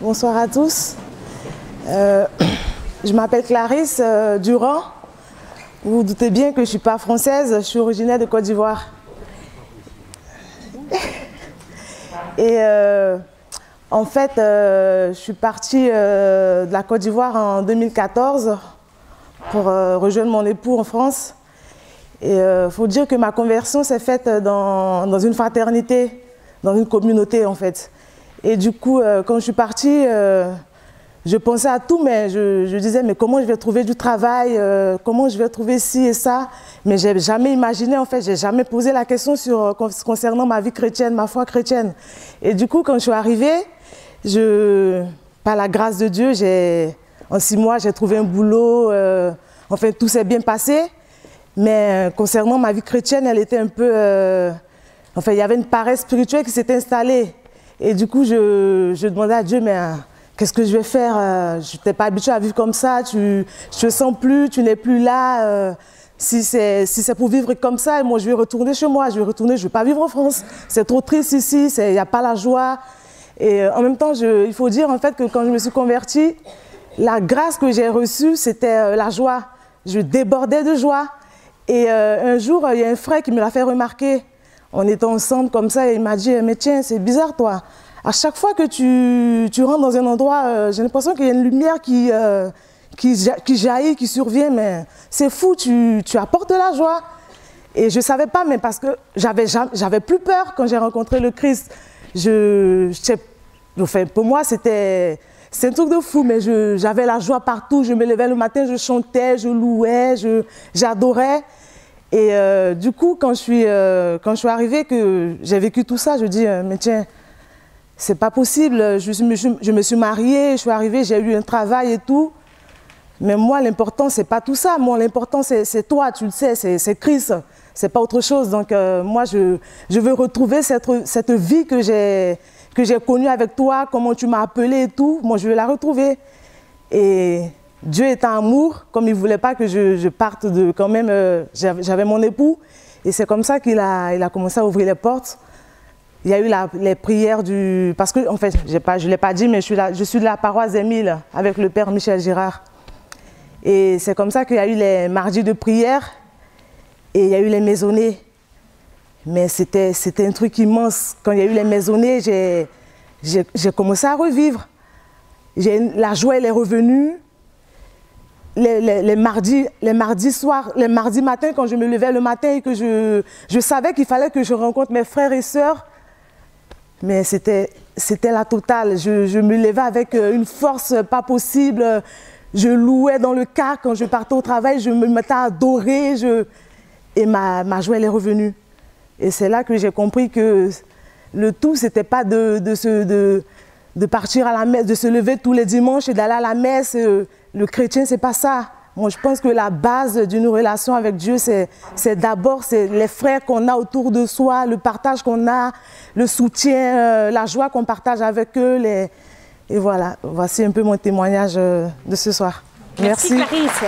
Bonsoir à tous. Je m'appelle Clarisse Durand. Vous vous doutez bien que je ne suis pas française, je suis originaire de Côte d'Ivoire. Et en fait, je suis partie de la Côte d'Ivoire en 2014 pour rejoindre mon époux en France. Et il faut dire que ma conversion s'est faite dans une fraternité, dans une communauté en fait. Et du coup, quand je suis partie, je pensais à tout, mais je disais, mais comment je vais trouver du travail, comment je vais trouver ci et ça. Mais je n'ai jamais imaginé, en fait, je n'ai jamais posé la question concernant ma vie chrétienne, ma foi chrétienne. Et du coup, quand je suis arrivée, par la grâce de Dieu, en 6 mois, j'ai trouvé un boulot, enfin, tout s'est bien passé. Mais concernant ma vie chrétienne, elle était un peu... enfin, il y avait une paresse spirituelle qui s'était installée. Et du coup, je demandais à Dieu, mais qu'est-ce que je vais faire? Je n'étais pas habituée à vivre comme ça, je ne sens plus, tu n'es plus là. Si c'est pour vivre comme ça, moi je vais retourner chez moi, je ne vais pas vivre en France. C'est trop triste ici, il n'y a pas la joie. Et en même temps, il faut dire en fait que quand je me suis convertie, la grâce que j'ai reçue, c'était la joie. Je débordais de joie. Et un jour, il y a un frère qui me l'a fait remarquer. On était ensemble comme ça et il m'a dit, mais tiens, c'est bizarre toi. À chaque fois que tu rentres dans un endroit, j'ai l'impression qu'il y a une lumière qui jaillit, qui survient, mais c'est fou, tu apportes de la joie. Et je ne savais pas, mais parce que j'avais plus peur quand j'ai rencontré le Christ. Enfin, pour moi, c'est un truc de fou, mais j'avais la joie partout. Je me levais le matin, je chantais, je louais, j'adorais. Et du coup, quand je suis arrivée, que j'ai vécu tout ça, je dis, mais tiens, c'est pas possible. Je me suis mariée, je suis arrivée, j'ai eu un travail et tout. Mais moi, l'important, c'est pas tout ça. Moi, l'important, c'est toi, tu le sais, c'est Christ. C'est pas autre chose. Donc, moi, je veux retrouver cette vie que j'ai connue avec toi, comment tu m'as appelée et tout. Moi, je veux la retrouver. Et Dieu est un amour, comme il ne voulait pas que je parte de... Quand même, j'avais mon époux. Et c'est comme ça qu'il a commencé à ouvrir les portes. Il y a eu les prières du... Parce que, en fait, je ne l'ai pas dit, mais je suis de la paroisse Émile avec le père Michel Girard. Et c'est comme ça qu'il y a eu les mardis de prière et il y a eu les maisonnées. Mais c'était un truc immense. Quand il y a eu les maisonnées, j'ai commencé à revivre. La joie, elle est revenue. Les mardis soirs, les mardis matins, quand je me levais le matin et que je savais qu'il fallait que je rencontre mes frères et sœurs, mais c'était la totale. Je me levais avec une force pas possible. Je louais dans le car quand je partais au travail, je me mettais à adorer et ma joie, elle est revenue. Et c'est là que j'ai compris que le tout, c'était pas de partir à la messe, de se lever tous les dimanches et d'aller à la messe. Le chrétien, c'est pas ça. Moi, je pense que la base d'une relation avec Dieu, c'est d'abord les frères qu'on a autour de soi, le partage qu'on a, le soutien, la joie qu'on partage avec eux. Et voilà, voici un peu mon témoignage de ce soir. Merci Clarisse.